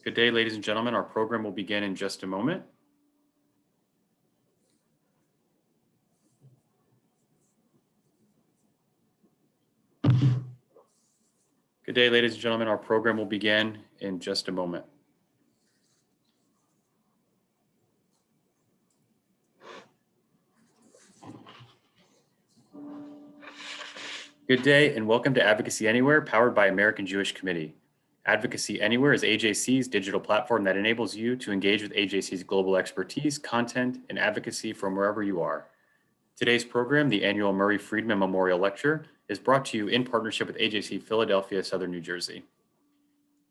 Good day, ladies and gentlemen. Our program will begin in just a moment. Good day, ladies and gentlemen. Our program will begin in just a moment. Good day and welcome to Advocacy Anywhere, powered by American Jewish Committee. Advocacy Anywhere is AJC's digital platform that enables you to engage with AJC's global expertise, content, and advocacy from wherever you are. Today's program, the annual Murray Friedman Memorial Lecture, is brought to you in partnership with AJC Philadelphia, Southern New Jersey.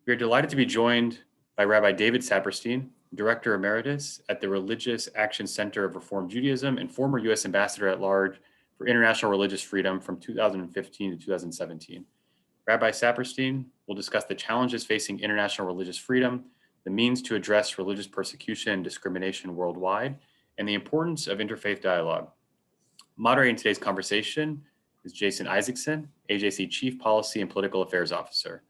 We are delighted to be joined by Rabbi David Saperstein, Director Emeritus at the Religious Action Center of Reform Judaism and former U.S. Ambassador at Large for International Religious Freedom from 2015 to 2017. Rabbi Saperstein will discuss the challenges facing international religious freedom, the means to address religious persecution and discrimination worldwide, and the importance of interfaith dialogue. Moderating today's conversation is Jason Isaacson, AJC Chief Policy and Political Affairs Officer.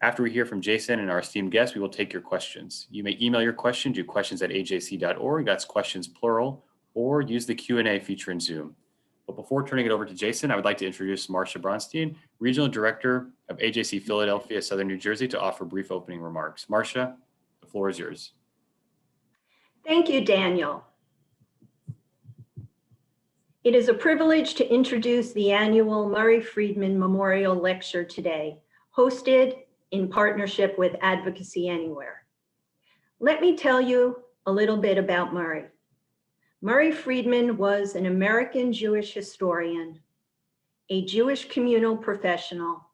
After we hear from Jason and our esteemed guests, we will take your questions. You may email your question to questions@ajc.org, that's questions plural, or use the Q&A feature in Zoom. But before turning it over to Jason, I would like to introduce Marcia Bronstein, Regional Director of AJC Philadelphia, Southern New Jersey, to offer brief opening remarks. Marcia, the floor is yours. Thank you, Daniel. It is a privilege to introduce the annual Murray Friedman Memorial Lecture today, hosted in partnership with Advocacy Anywhere. Let me tell you a little bit about Murray. Murray Friedman was an American Jewish historian, a Jewish communal professional,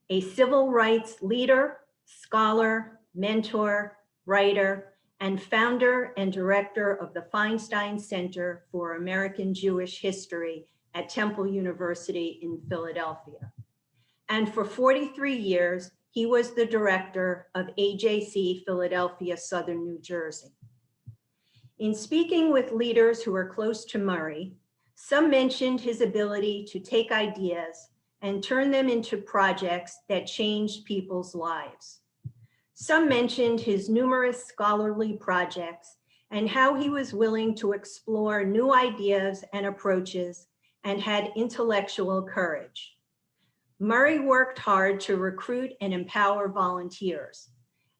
a civil rights leader, scholar, mentor, writer, and founder and director of the Feinstein Center for American Jewish History at Temple University in Philadelphia. And for 43 years, he was the director of AJC Philadelphia, Southern New Jersey. In speaking with leaders who are close to Murray, some mentioned his ability to take ideas and turn them into projects that changed people's lives. Some mentioned his numerous scholarly projects and how he was willing to explore new ideas and approaches and had intellectual courage. Murray worked hard to recruit and empower volunteers,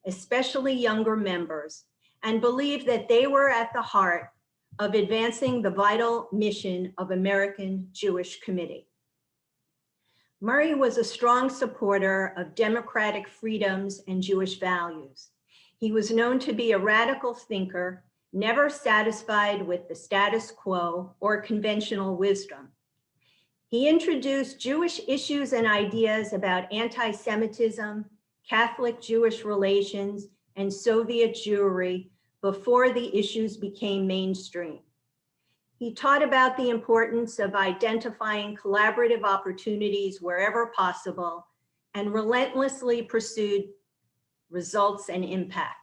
especially younger members, and believed that they were at the heart of advancing the vital mission of American Jewish Committee. Murray was a strong supporter of democratic freedoms and Jewish values. He was known to be a radical thinker, never satisfied with the status quo or conventional wisdom. He introduced Jewish issues and ideas about anti-Semitism, Catholic-Jewish relations, and Soviet Jewry before the issues became mainstream. He taught about the importance of identifying collaborative opportunities wherever possible and relentlessly pursued results and impact.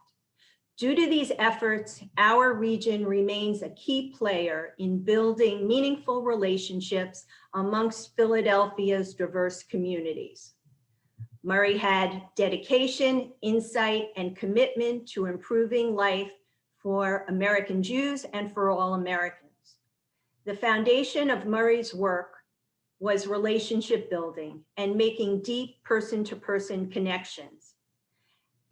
Due to these efforts, our region remains a key player in building meaningful relationships amongst Philadelphia's diverse communities. Murray had dedication, insight, and commitment to improving life for American Jews and for all Americans. The foundation of Murray's work was relationship building and making deep person-to-person connections.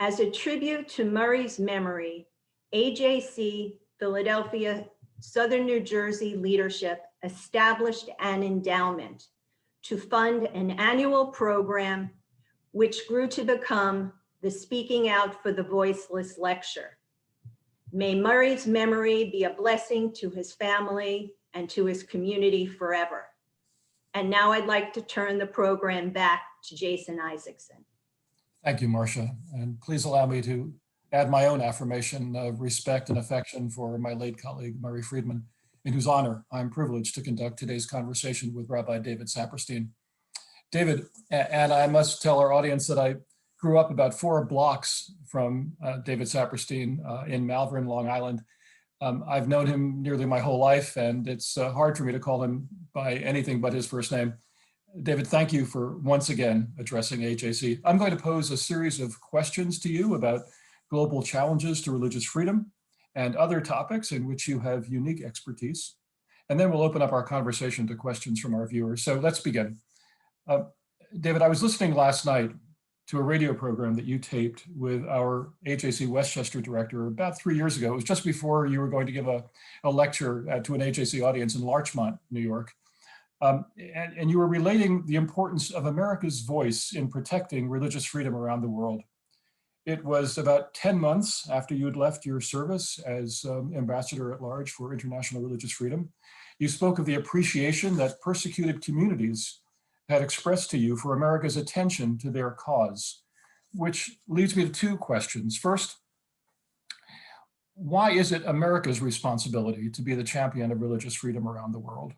As a tribute to Murray's memory, AJC Philadelphia, Southern New Jersey leadership established an endowment to fund an annual program which grew to become the Speaking Out for the Voiceless Lecture. May Murray's memory be a blessing to his family and to his community forever. And now I'd like to turn the program back to Jason Isaacson. Thank you, Marcia. And please allow me to add my own affirmation of respect and affection for my late colleague, Murray Friedman, in whose honor I'm privileged to conduct today's conversation with Rabbi David Saperstein. David, and I must tell our audience that I grew up about 4 blocks from David Saperstein in Malvern, Long Island. I've known him nearly my whole life, and it's hard for me to call him by anything but his first name. David, thank you for once again addressing AJC. I'm going to pose a series of questions to you about global challenges to religious freedom, and other topics in which you have unique expertise. And then we'll open up our conversation to questions from our viewers. So let's begin. David, I was listening last night to a radio program that you taped with our AJC Westchester director about 3 years ago. It was just before you were going to give a lecture to an AJC audience in Larchmont, New York. And you were relating the importance of America's voice in protecting religious freedom around the world. It was about 10 months after you had left your service as ambassador at large for international religious freedom. You spoke of the appreciation that persecuted communities had expressed to you for America's attention to their cause, which leads me to two questions. First, why is it America's responsibility to be the champion of religious freedom around the world?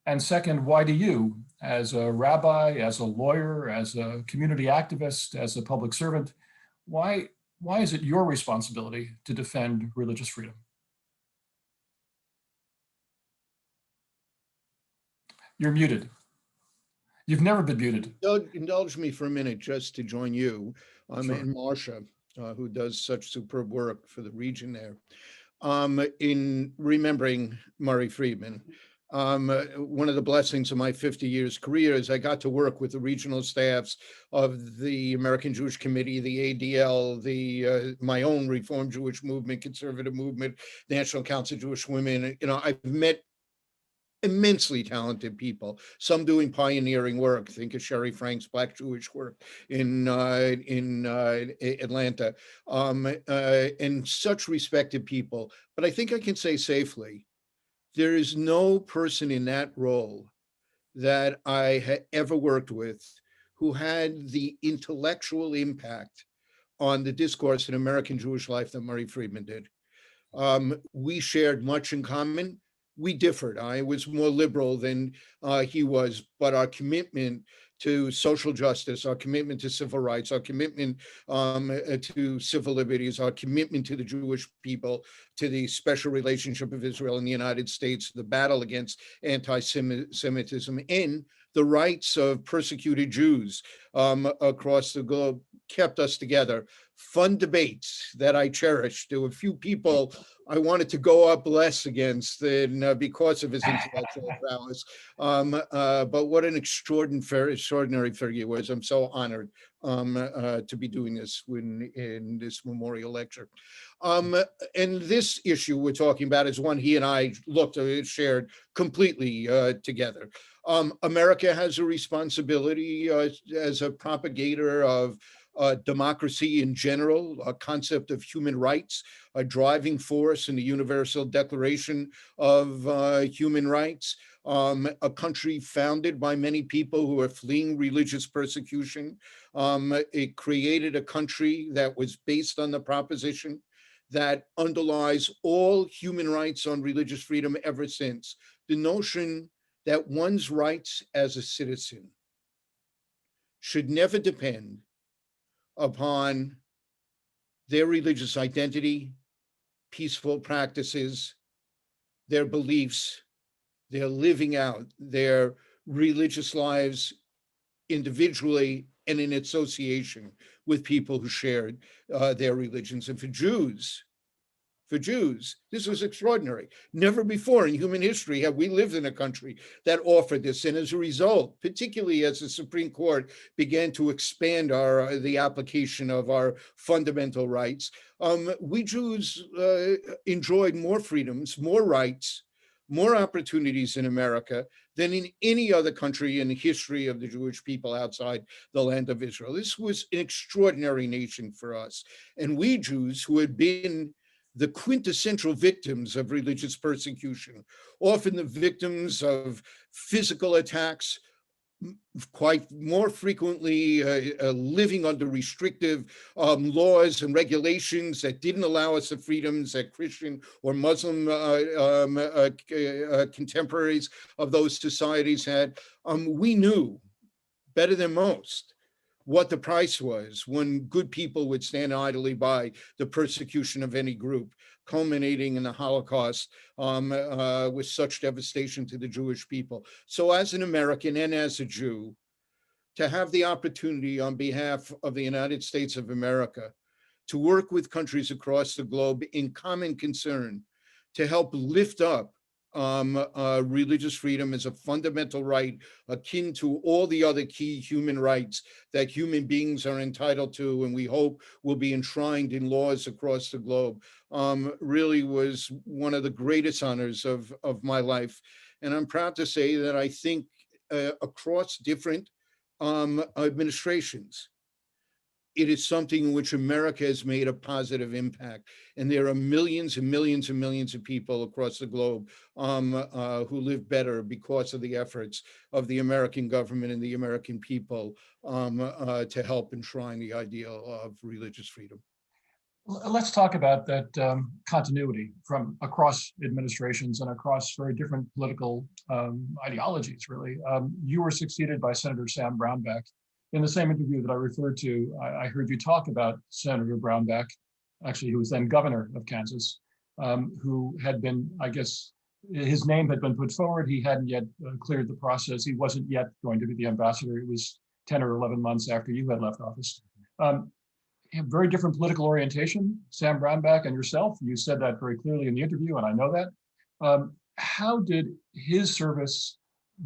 And second, why do you, as a rabbi, as a lawyer, as a community activist, as a public servant, why is it your responsibility to defend religious freedom? You're muted. You've never been muted. Indulge me for a minute just to join you Sure. and Marcia, who does such superb work for the region there, in remembering Murray Friedman. One of the blessings of my 50 years career is I got to work with the regional staffs of the American Jewish Committee, the ADL, my own Reform Jewish Movement, Conservative Movement, National Council of Jewish Women. You know, I've met immensely talented people, some doing pioneering work. Think of Sherry Frank's Black Jewish work in Atlanta, and such respected people. But I think I can say safely, there is no person in that role that I had ever worked with who had the intellectual impact on the discourse in American Jewish life that Murray Friedman did. We shared much in common. We differed. I was more liberal than he was, but our commitment to social justice, our commitment to civil rights, our commitment to civil liberties, our commitment to the Jewish people, to the special relationship of Israel and the United States, the battle against anti-Semitism, and the rights of persecuted Jews across the globe kept us together. Fun debates that I cherished. There were a few people I wanted to go up less against than because of his intellectual prowess. But what an extraordinary figure he was. I'm so honored to be doing this in this memorial lecture. And this issue we're talking about is one he and I shared completely together. America has a responsibility as a propagator of democracy in general, a concept of human rights, a driving force in the Universal Declaration of Human Rights, a country founded by many people who are fleeing religious persecution. It created a country that was based on the proposition that underlies all human rights on religious freedom ever since, the notion that one's rights as a citizen should never depend upon their religious identity, peaceful practices, their beliefs, their living out their religious lives individually and in association with people who shared their religions. And for Jews, this was extraordinary. Never before in human history have we lived in a country that offered this. And as a result, particularly as the Supreme Court began to expand the application of our fundamental rights, we Jews enjoyed more freedoms, more rights, more opportunities in America than in any other country in the history of the Jewish people outside the land of Israel. This was an extraordinary nation for us. And we Jews, who had been the quintessential victims of religious persecution, often the victims of physical attacks, quite more frequently living under restrictive laws and regulations that didn't allow us the freedoms that Christian or Muslim contemporaries of those societies had. We knew better than most what the price was when good people would stand idly by the persecution of any group, culminating in the Holocaust with such devastation to the Jewish people. So as an American and as a Jew, to have the opportunity on behalf of the United States of America to work with countries across the globe in common concern to help lift up religious freedom as a fundamental right akin to all the other key human rights that human beings are entitled to, and we hope will be enshrined in laws across the globe, really was one of the greatest honors of my life. And I'm proud to say that I think across different administrations, it is something in which America has made a positive impact. And there are millions and millions and millions of people across the globe who live better because of the efforts of the American government and the American people to help enshrine the ideal of religious freedom. Let's talk about that continuity from across administrations and across very different political ideologies, really. You were succeeded by Senator Sam Brownback. In the same interview that I referred to, I heard you talk about Senator Brownback, actually, who was then governor of Kansas, who had been, I guess, his name had been put forward. He hadn't yet cleared the process. He wasn't yet going to be the ambassador. It was 10 or 11 months after you had left office. Very different political orientation, Sam Brownback and yourself. You said that very clearly in the interview, and I know that. How did his service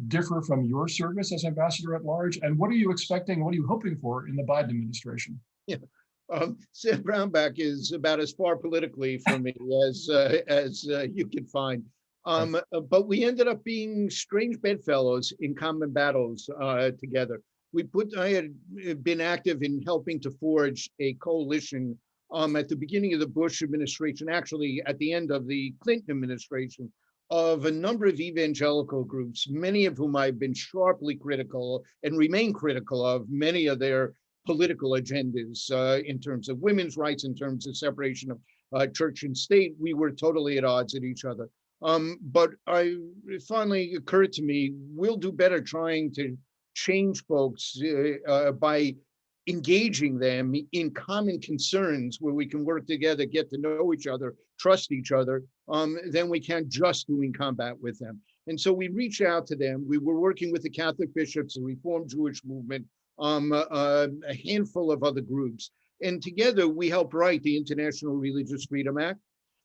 differ from your service as ambassador at large? And what are you expecting, what are you hoping for in the Biden administration? Yeah. Sam Brownback is about as far politically from me as you can find. But we ended up being strange bedfellows in common battles together. I had been active in helping to forge a coalition at the beginning of the Bush administration, actually at the end of the Clinton administration, of a number of evangelical groups, many of whom I've been sharply critical and remain critical of many of their political agendas in terms of women's rights, in terms of separation of church and state. We were totally at odds at each other. But it finally occurred to me, we'll do better trying to change folks by engaging them in common concerns where we can work together, get to know each other, trust each other, then we can just doing combat with them. And so we reached out to them. We were working with the Catholic bishops, the Reformed Jewish movement, a handful of other groups. And together we helped write the International Religious Freedom Act,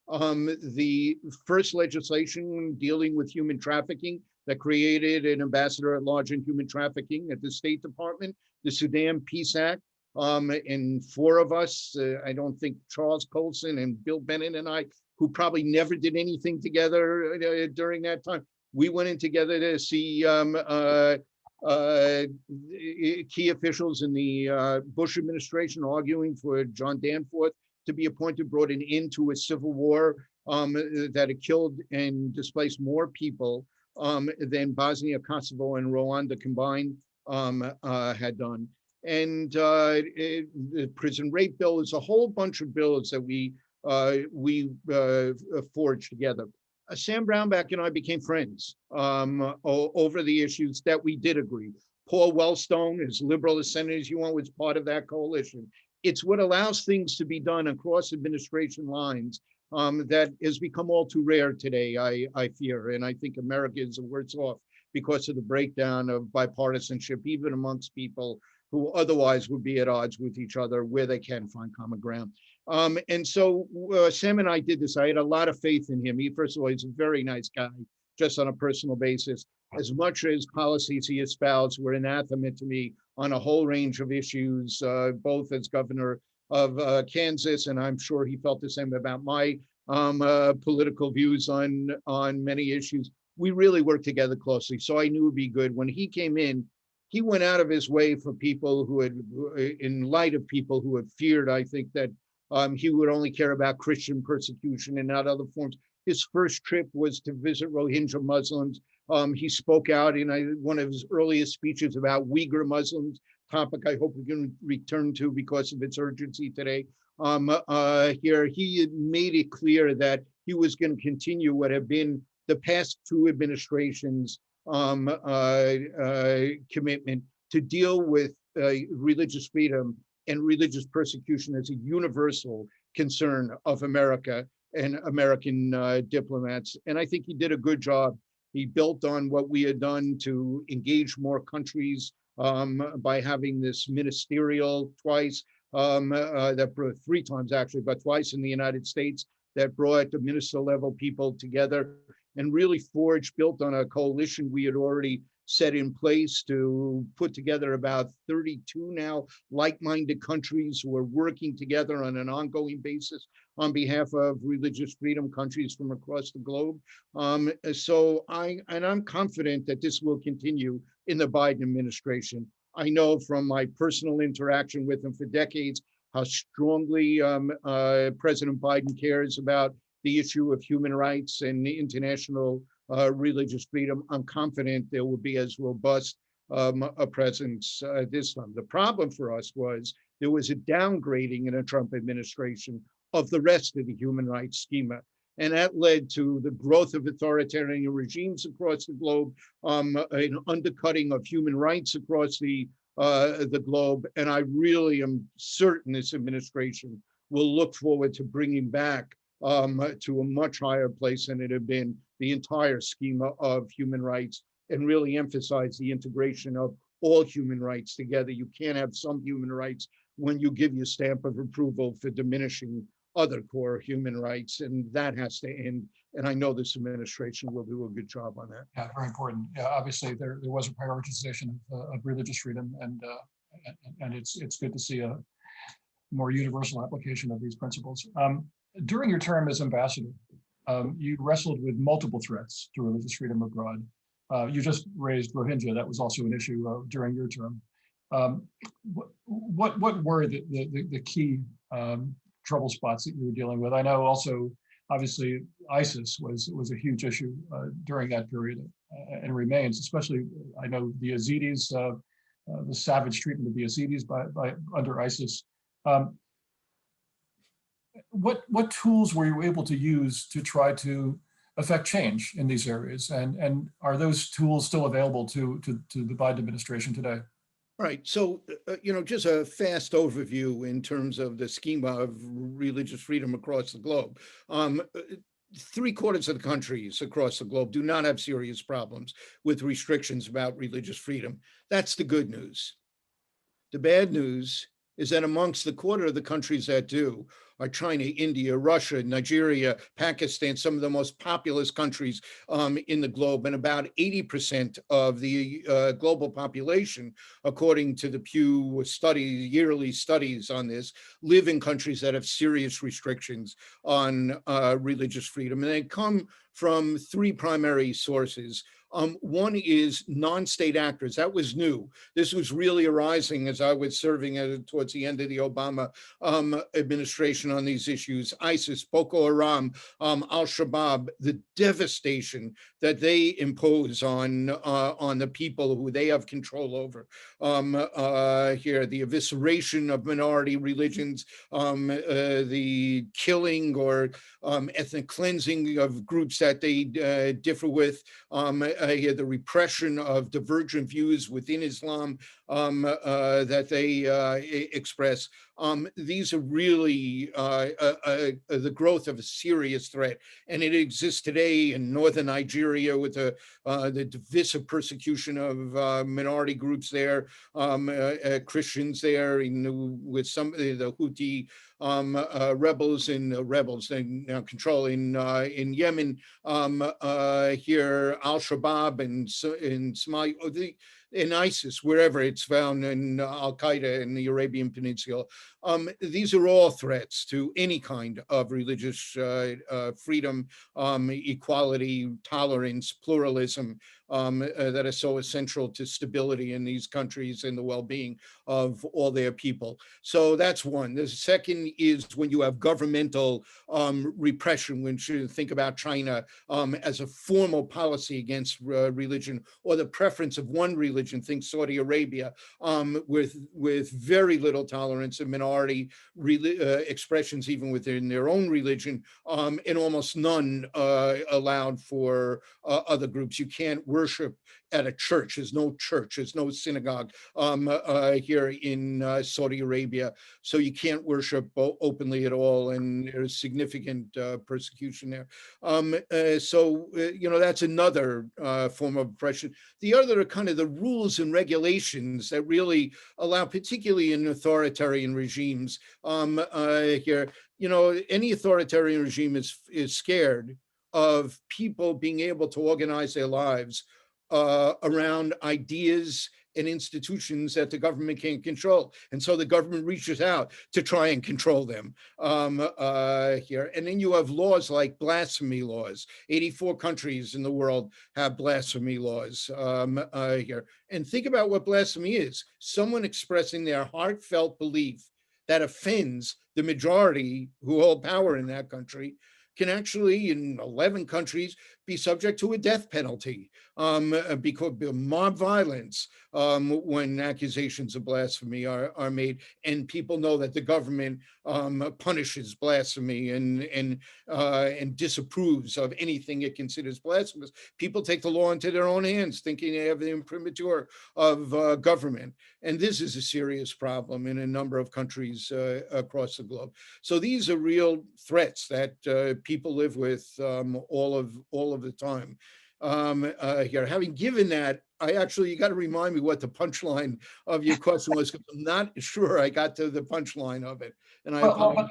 the first legislation dealing with human trafficking that created an ambassador at large in human trafficking at the State Department, the Sudan Peace Act, and four of us, I don't think Charles Colson and Bill Bennett and I, who probably never did anything together during that time, we went in together to see key officials in the Bush administration arguing for John Danforth to be appointed, brought an end to a civil war that had killed and displaced more people than Bosnia, Kosovo, and Rwanda combined had done. And the prison rape bill is a whole bunch of bills that we forged together. Sam Brownback and I became friends over the issues that we did agree. Paul Wellstone, as liberal a senator as you want, was part of that coalition. It's what allows things to be done across administration lines that has become all too rare today, I fear. And I think America is worse off because of the breakdown of bipartisanship, even amongst people who otherwise would be at odds with each other where they can find common ground. And so Sam and I did this. I had a lot of faith in him. First of all, he's a very nice guy, just on a personal basis. As much as policies he espoused were anathema to me on a whole range of issues, both as governor of Kansas, and I'm sure he felt the same about my political views on many issues. We really worked together closely, so I knew it would be good. When he came in, he went out of his way for people who had, in light of people who had feared, I think, that he would only care about Christian persecution and not other forms. His first trip was to visit Rohingya Muslims. He spoke out in one of his earliest speeches about Uyghur Muslims, topic I hope we can return to because of its urgency today. Here, he had made it clear that he was going to continue what had been the past two administrations' commitment to deal with religious freedom and religious persecution as a universal concern of America and American diplomats. And I think he did a good job. He built on what we had done to engage more countries by having this ministerial twice that brought 3 times actually, but twice in the United States, that brought the minister level people together and really built on a coalition we had already set in place to put together about 32 now like-minded countries who are working together on an ongoing basis on behalf of religious freedom countries from across the globe. I'm confident that this will continue in the Biden administration. I know from my personal interaction with him for decades how strongly President Biden cares about the issue of human rights and international religious freedom. I'm confident there will be as robust a presence this time. The problem for us was there was a downgrading in a Trump administration of the rest of the human rights schema. And that led to the growth of authoritarian regimes across the globe, an undercutting of human rights across the globe. And I really am certain this administration will look forward to bringing back to a much higher place than it had been the entire schema of human rights, and really emphasize the integration of all human rights together. You can't have some human rights when you give your stamp of approval for diminishing other core human rights, and that has to end. And I know this administration will do a good job on that. Yeah, very important. Yeah, obviously there was a prioritization of religious freedom, and it's good to see a more universal application of these principles. During your term as ambassador, you wrestled with multiple threats to religious freedom abroad. You just raised Rohingya. That was also an issue during your term. What were the key trouble spots that you were dealing with? I know also, obviously, ISIS was a huge issue during that period and remains, especially, I know the Yazidis, the savage treatment of the Yazidis by under ISIS. What tools were you able to use to try to affect change in these areas? And are those tools still available to the Biden administration today? Right. So, just a fast overview in terms of the schema of religious freedom across the globe. 3/4 of the countries across the globe do not have serious problems with restrictions about religious freedom. That's the good news. The bad news is that amongst the 1/4 of the countries that do are China, India, Russia, Nigeria, Pakistan, some of the most populous countries in the globe, and about 80% of the global population, according to the Pew yearly studies on this, live in countries that have serious restrictions on religious freedom. And they come from 3 primary sources. One is non-state actors. That was new. This was really arising as I was serving towards the end of the Obama administration on these issues. ISIS, Boko Haram, Al-Shabaab, the devastation that they impose on the people who they have control over. Here, the evisceration of minority religions, the killing or ethnic cleansing of groups that they differ with, the repression of divergent views within Islam that they express. These are really the growth of a serious threat, and it exists today in northern Nigeria with the divisive persecution of minority groups there, Christians there, with some of the Houthi rebels they now control in Yemen, here Al-Shabaab and Somalia, in ISIS, wherever it's found, in Al-Qaeda in the Arabian Peninsula. These are all threats to any kind of religious freedom, equality, tolerance, pluralism, that are so essential to stability in these countries and the well-being of all their people. So that's one. The second is when you have governmental repression, when you think about China as a formal policy against religion, or the preference of one religion, think Saudi Arabia, with very little tolerance of minority expressions even within their own religion, and almost none allowed for other groups. You can't worship at a church. There's no church, there's no synagogue here in Saudi Arabia. So you can't worship openly at all, and there's significant persecution there. That's another form of oppression. The other are kind of the rules and regulations that really allow, particularly in authoritarian regimes here, any authoritarian regime is scared of people being able to organize their lives around ideas and institutions that the government can't control. And so the government reaches out to try and control them here. And then you have laws like blasphemy laws. 84 countries in the world have blasphemy laws here. And think about what blasphemy is. Someone expressing their heartfelt belief that offends the majority who hold power in that country can actually, in 11 countries, be subject to a death penalty because of mob violence when accusations of blasphemy are made, and people know that the government punishes blasphemy and disapproves of anything it considers blasphemous. People take the law into their own hands, thinking they have the imprimatur of government, and this is a serious problem in a number of countries across the globe. So these are real threats that people live with all of the time. Here, having given that, you got to remind me what the punchline of your question was, because I'm not sure I got to the punchline of it. And I want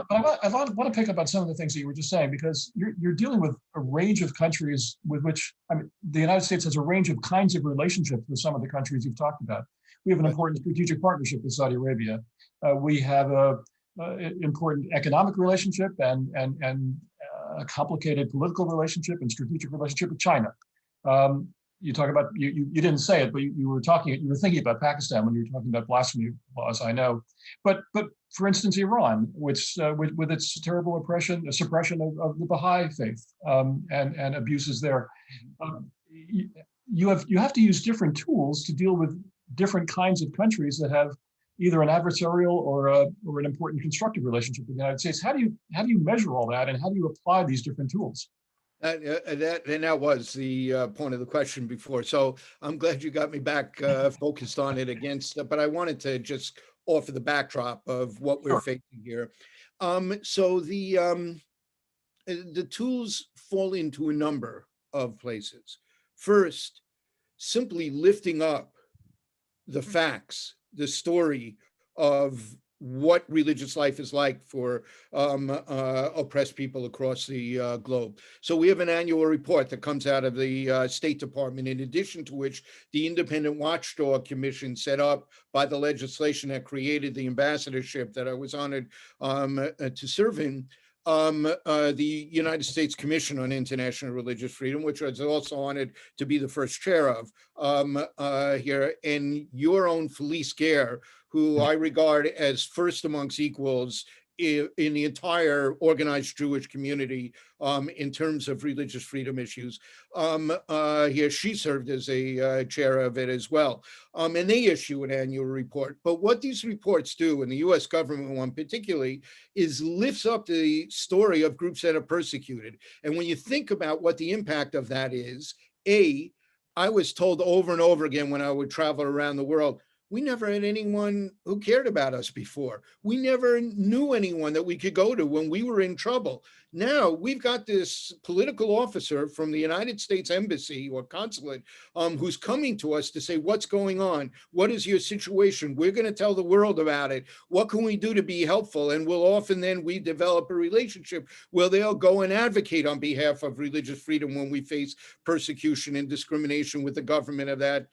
to pick up on some of the things that you were just saying, because you're dealing with a range of countries with which, the United States has a range of kinds of relationships with some of the countries you've talked about. We have an important strategic partnership with Saudi Arabia. We have an important economic relationship and a complicated political relationship and strategic relationship with China. You talk about, you didn't say it, but you were thinking about Pakistan when you were talking about blasphemy laws, I know. But for instance, Iran, which with its terrible suppression of the Baha'i faith and abuses there. You have to use different tools to deal with different kinds of countries that have either an adversarial or an important constructive relationship with the United States. How do you measure all that, and how do you apply these different tools? That was the point of the question before. So I'm glad you got me back focused on it but I wanted to just offer the backdrop of what we're facing here. So the tools fall into a number of places. First, simply lifting up the facts, the story of what religious life is like for oppressed people across the globe. So we have an annual report that comes out of the State Department, in addition to which the Independent Watchdog Commission set up by the legislation that created the ambassadorship that I was honored to serve in, the United States Commission on International Religious Freedom, which I was also honored to be the first chair of here, and your own Felice Gare, who I regard as first amongst equals in the entire organized Jewish community in terms of religious freedom issues. Here, she served as a chair of it as well. And they issue an annual report. But what these reports do, and the US government one particularly, is lifts up the story of groups that are persecuted. And when you think about what the impact of that is, I was told over and over again when I would travel around the world, we never had anyone who cared about us before. We never knew anyone that we could go to when we were in trouble. Now we've got this political officer from the United States Embassy or consulate who's coming to us to say, what's going on? What is your situation? We're going to tell the world about it. What can we do to be helpful? And we develop a relationship where they'll go and advocate on behalf of religious freedom when we face persecution and discrimination with the government of that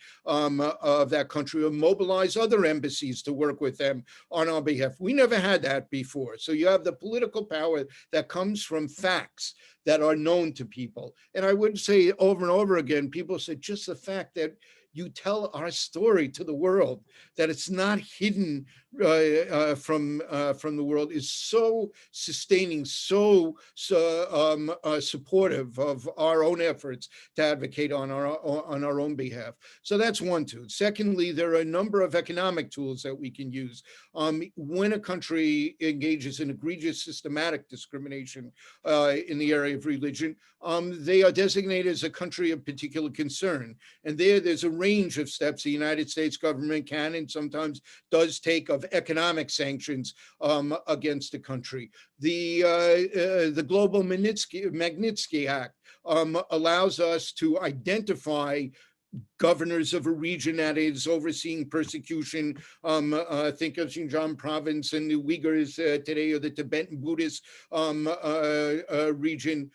country, or mobilize other embassies to work with them on our behalf. We never had that before. So you have the political power that comes from facts that are known to people. And I would say over and over again, people say just the fact that you tell our story to the world, that it's not hidden from the world, is so sustaining, so supportive of our own efforts to advocate on our own behalf. So that's one tool. Secondly, there are a number of economic tools that we can use. When a country engages in egregious systematic discrimination in the area of religion, they are designated as a country of particular concern. And there's a range of steps the United States government can and sometimes does take of economic sanctions against the country. The Global Magnitsky Act allows us to identify governors of a region that is overseeing persecution. Think of Xinjiang province and the Uyghurs today, or the Tibetan Buddhist region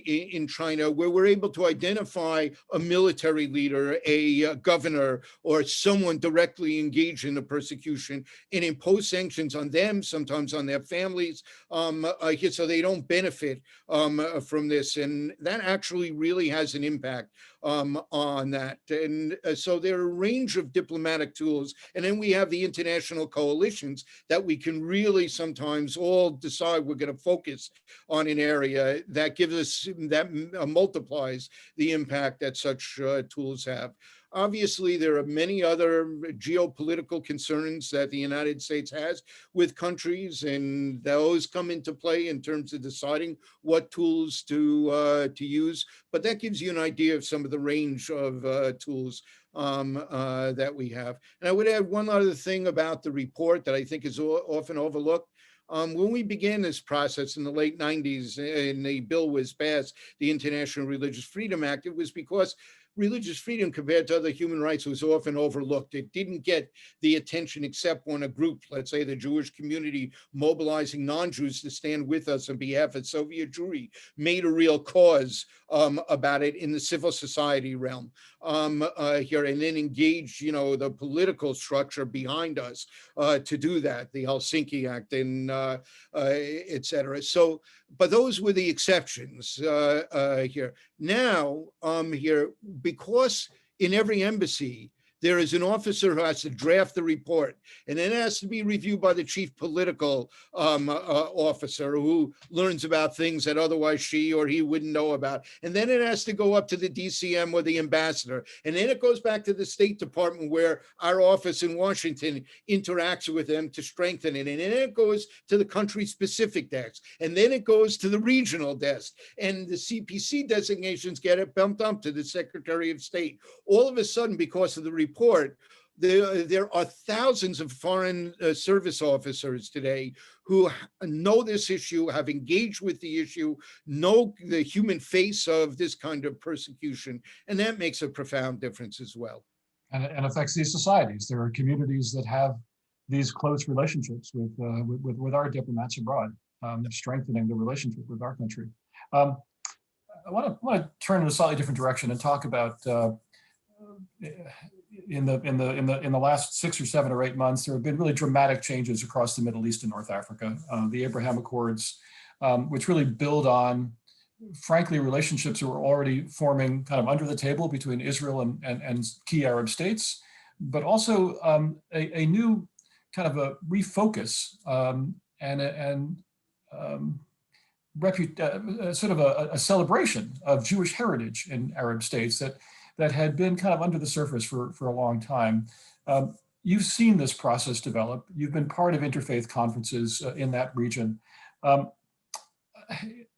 in China, where we're able to identify a military leader, a governor, or someone directly engaged in the persecution, and impose sanctions on them, sometimes on their families, so they don't benefit from this. And that actually really has an impact on that. And so there are a range of diplomatic tools. And then we have the international coalitions that we can really sometimes all decide we're going to focus on an area that gives us, that multiplies the impact that such tools have. Obviously, there are many other geopolitical concerns that the United States has with countries, and those come into play in terms of deciding what tools to use. But that gives you an idea of some of the range of tools that we have. And I would add one other thing about the report that I think is often overlooked. When we began this process in the late 90s and the bill was passed, the International Religious Freedom Act, it was because religious freedom compared to other human rights was often overlooked. It didn't get the attention except when a group, let's say the Jewish community, mobilizing non-Jews to stand with us on behalf of Soviet Jewry, made a real cause about it in the civil society realm here, and then engaged, the political structure behind us to do that, the Helsinki Act and et cetera. So, but those were the exceptions here. Now, here, because in every embassy, there is an officer who has to draft the report, and then it has to be reviewed by the chief political officer, who learns about things that otherwise she or he wouldn't know about. And then it has to go up to the DCM or the ambassador. And then it goes back to the State Department, where our office in Washington interacts with them to strengthen it. And then it goes to the country-specific desk. And then it goes to the regional desk. And the CPC designations get it bumped up to the Secretary of State. All of a sudden, because of the report, there are thousands of foreign service officers today who know this issue, have engaged with the issue, know the human face of this kind of persecution, and that makes a profound difference as well. And affects these societies. There are communities that have these close relationships with our diplomats abroad, strengthening the relationship with our country. I want to turn in a slightly different direction and talk about in the last 6 or 7 or 8 months, there have been really dramatic changes across the Middle East and North Africa. The Abraham Accords, which really build on, frankly, relationships that were already forming kind of under the table between Israel and key Arab states, but also a new kind of a refocus sort of a celebration of Jewish heritage in Arab states that had been kind of under the surface for a long time. You've seen this process develop. You've been part of interfaith conferences in that region.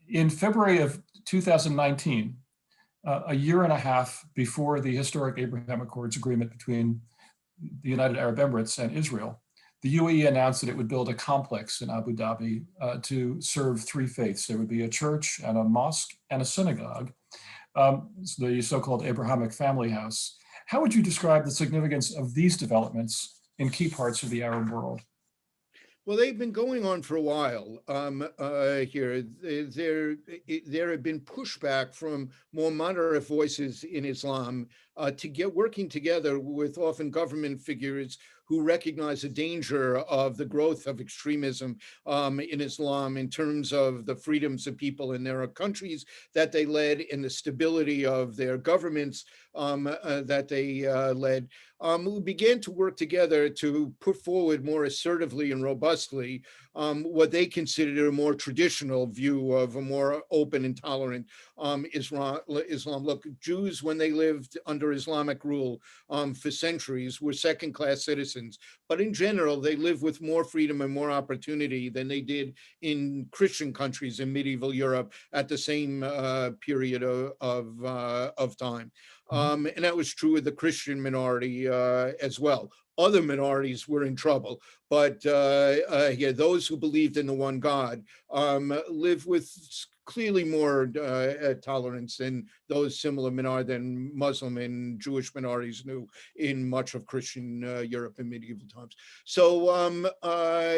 In February of 2019, a year and a half before the historic Abraham Accords agreement between the United Arab Emirates and Israel, the UAE announced that it would build a complex in Abu Dhabi to serve 3 faiths. There would be a church and a mosque and a synagogue, the so-called Abrahamic family house. How would you describe the significance of these developments in key parts of the Arab world? Well, they've been going on for a while here. There have been pushback from more moderate voices in Islam to get working together with often government figures who recognize the danger of the growth of extremism in Islam in terms of the freedoms of people in their countries that they led and the stability of their governments that they led, who began to work together to put forward more assertively and robustly what they considered a more traditional view of a more open and tolerant Islam. Look, Jews, when they lived under Islamic rule for centuries, were second-class citizens. But in general, they lived with more freedom and more opportunity than they did in Christian countries in medieval Europe at the same period of time. And that was true of the Christian minority as well. Other minorities were in trouble, but yeah, those who believed in the one God lived with clearly more tolerance than those similar minorities than Muslim and Jewish minorities knew in much of Christian Europe in medieval times. So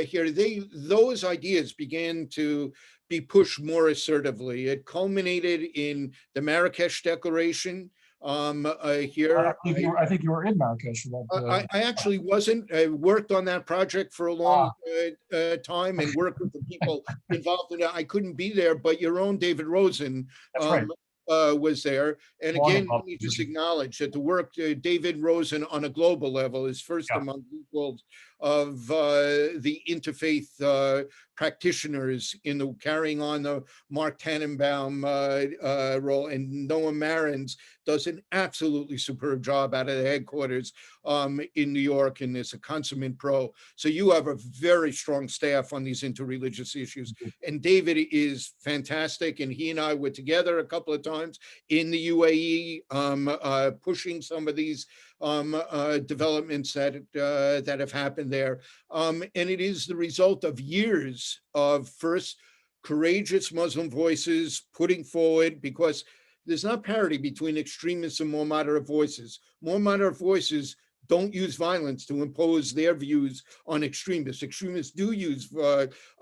here, those ideas began to be pushed more assertively. It culminated in the Marrakesh Declaration. Here, I think you were in Marrakesh. I actually wasn't. I worked on that project for a long time and worked with the people involved in it. I couldn't be there, but your own David Rosen right. Was there. And again, let me just acknowledge that the work David Rosen on a global level is first among equals of the interfaith practitioners in the carrying on the Mark Tannenbaum role, and Noah Marins does an absolutely superb job out of the headquarters in New York, and is a consummate pro. So you have a very strong staff on these interreligious issues. And David is fantastic, and he and I were together a couple of times in the UAE, pushing some of these developments that have happened there. And it is the result of years of first courageous Muslim voices putting forward, because there's not parity between extremists and more moderate voices. More moderate voices don't use violence to impose their views on extremists. Extremists do use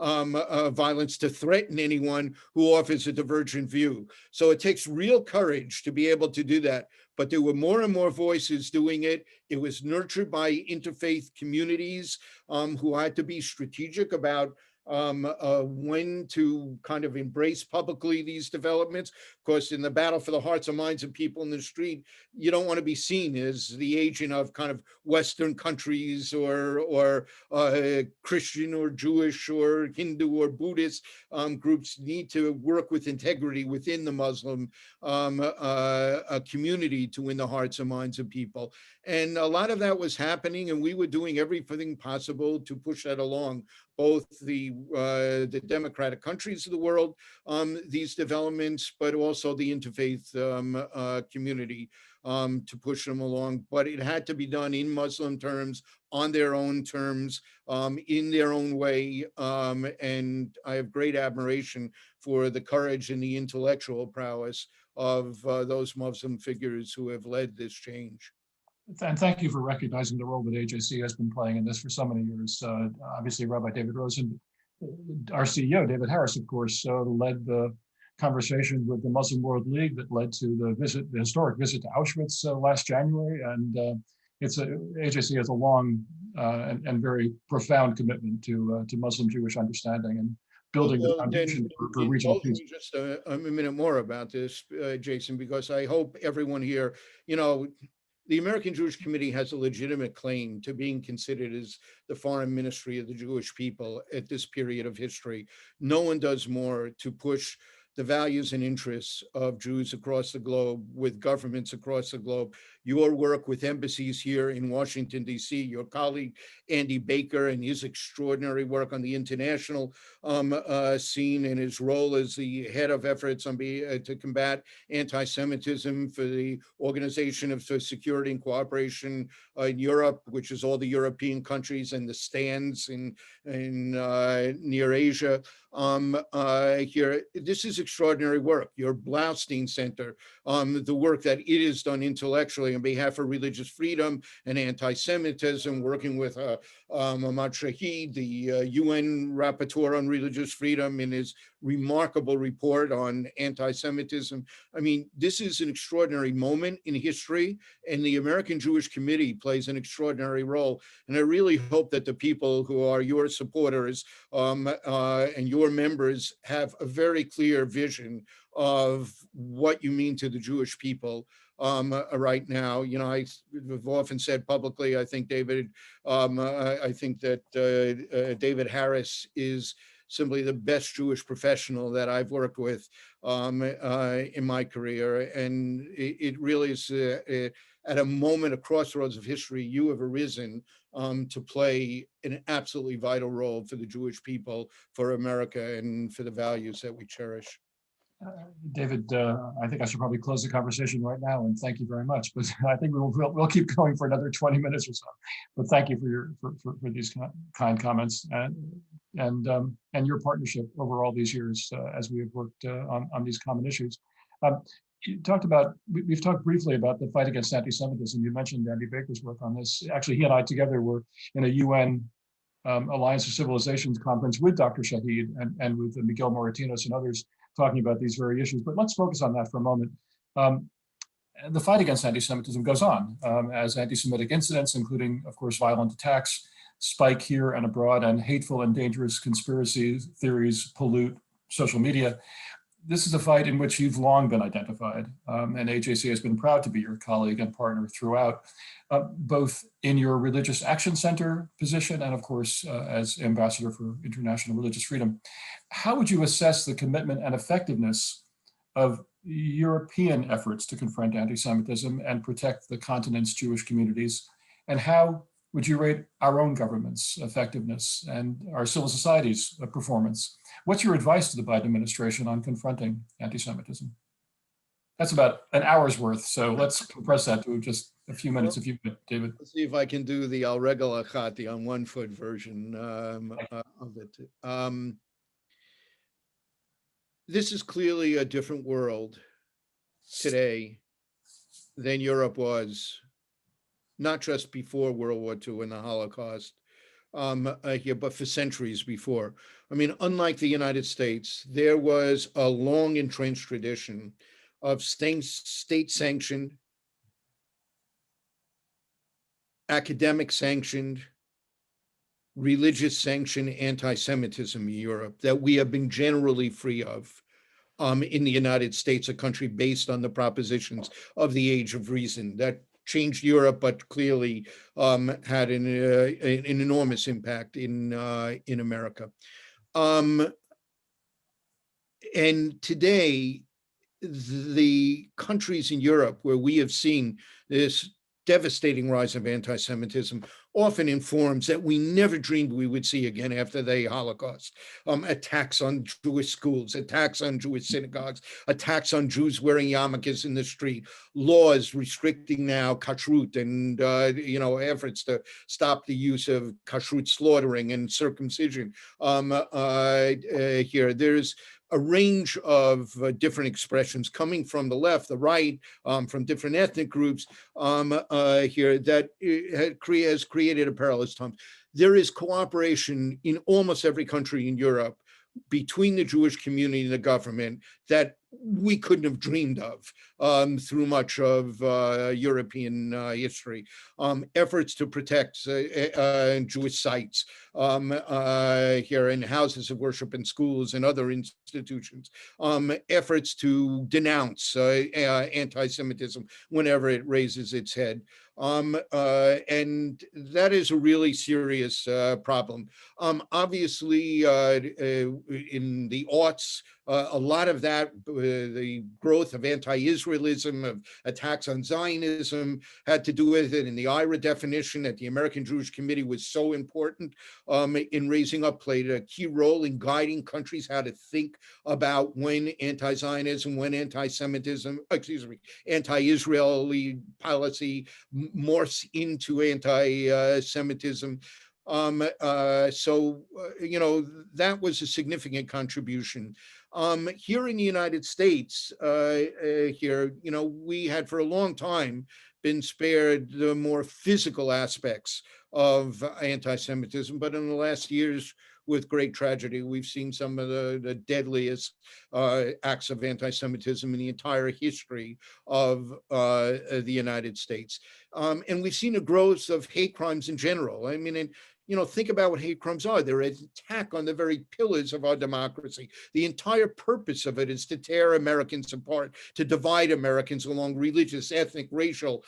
violence to threaten anyone who offers a divergent view. So it takes real courage to be able to do that. But there were more and more voices doing it. It was nurtured by interfaith communities who had to be strategic about when to kind of embrace publicly these developments. Of course, in the battle for the hearts and minds of people in the street, you don't want to be seen as the agent of kind of Western countries or Christian or Jewish or Hindu or Buddhist groups. Need to work with integrity within the Muslim community to win the hearts and minds of people. And a lot of that was happening, and we were doing everything possible to push that along, both the democratic countries of the world, these developments, but also the interfaith community to push them along. But it had to be done in Muslim terms, on their own terms, in their own way. And I have great admiration for the courage and the intellectual prowess of those Muslim figures who have led this change. And thank you for recognizing the role that AJC has been playing in this for so many years. Obviously, Rabbi David Rosen, our CEO, David Harris, of course, led the conversation with the Muslim World League that led to the historic visit to Auschwitz last January. And AJC has a long and very profound commitment to Muslim-Jewish understanding and building the foundation for regional peace. Just a minute more about this, Jason, because I hope everyone here, the American Jewish Committee has a legitimate claim to being considered as the foreign ministry of the Jewish people at this period of history. No one does more to push the values and interests of Jews across the globe with governments across the globe. Your work with embassies here in Washington, D.C., your colleague, Andy Baker, and his extraordinary work on the international scene, and his role as the head of efforts to combat anti-Semitism for the Organization of Security and Cooperation in Europe, which is all the European countries, and the stands in near Asia. Here, this is extraordinary work. Your Blaustein Center, the work that it has done intellectually on behalf of religious freedom and anti-Semitism, working with Ahmad Shahid, the UN Rapporteur on Religious Freedom, in his remarkable report on anti-Semitism. I mean, this is an extraordinary moment in history, and the American Jewish Committee plays an extraordinary role. And I really hope that the people who are your supporters and your members have a very clear vision of what you mean to the Jewish people right now. You know, I've often said publicly, I think David, I think that David Harris is simply the best Jewish professional that I've worked with in my career. And it really is at a moment, a crossroads of history, you have arisen to play an absolutely vital role for the Jewish people, for America, and for the values that we cherish. David, I think I should probably close the conversation right now, and thank you very much. But I think we'll keep going for another 20 minutes or so. But thank you for these kind comments and your partnership over all these years as we have worked on these common issues. You talked about, we've talked briefly about the fight against anti-Semitism. You mentioned Andy Baker's work on this. Actually, he and I together were in a UN Alliance of Civilizations conference with Dr. Shahid and with Miguel Moratinos and others, talking about these very issues. But let's focus on that for a moment. The fight against anti-Semitism goes on as anti-Semitic incidents, including, of course, violent attacks, spike here and abroad, and hateful and dangerous conspiracy theories pollute social media. This is a fight in which you've long been identified, and AJC has been proud to be your colleague and partner throughout, both in your Religious Action Center position and, of course, as Ambassador for International Religious Freedom. How would you assess the commitment and effectiveness of European efforts to confront anti-Semitism and protect the continent's Jewish communities? And how would you rate our own government's effectiveness and our civil society's performance? What's your advice to the Biden administration on confronting anti-Semitism? That's about an hour's worth, so let's compress that to just a few minutes if you could, David. Let's see if I can do the al regel achat, the on one foot version of it. This is clearly a different world today than Europe was, not just before World War II and the Holocaust, here, but for centuries before. I mean, unlike the United States, there was a long entrenched tradition of state-sanctioned, academic-sanctioned, religious-sanctioned anti-Semitism in Europe that we have been generally free of in the United States, a country based on the propositions of the Age of Reason that changed Europe, but clearly had an enormous impact in America. And today, the countries in Europe where we have seen this devastating rise of anti-Semitism often informs that we never dreamed we would see again after the Holocaust. Attacks on Jewish schools, attacks on Jewish synagogues, attacks on Jews wearing yarmulkes in the street, laws restricting now kashrut and efforts to stop the use of kashrut slaughtering and circumcision. Here, there's a range of different expressions coming from the left, the right, from different ethnic groups here that has created a perilous time. There is cooperation in almost every country in Europe between the Jewish community and the government that we couldn't have dreamed of through much of European history. Efforts to protect Jewish sites here in houses of worship and schools and other institutions. Efforts to denounce anti-Semitism whenever it raises its head. And that is a really serious problem. Obviously, in the aughts, a lot of that, the growth of anti-Israelism, of attacks on Zionism had to do with it. And the IRA definition that the American Jewish Committee was so important in raising up, played a key role in guiding countries how to think about when anti-Zionism, when anti-Semitism, anti-Israeli policy morphs into anti-Semitism. That was a significant contribution. Here in the United States, we had for a long time been spared the more physical aspects of anti-Semitism, but in the last years, with great tragedy, we've seen some of the deadliest acts of anti-Semitism in the entire history of the United States. And we've seen a growth of hate crimes in general. I mean, think about what hate crimes are. They're an attack on the very pillars of our democracy. The entire purpose of it is to tear Americans apart, to divide Americans along religious, ethnic, racial,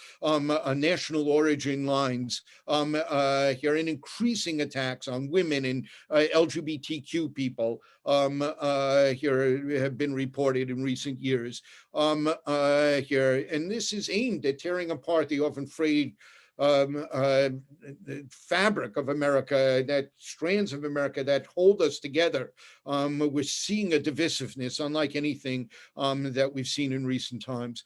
national origin lines. Here, and increasing attacks on women and LGBTQ people here have been reported in recent years. Here, and this is aimed at tearing apart the often frayed fabric of America, that strands of America that hold us together. We're seeing a divisiveness unlike anything that we've seen in recent times.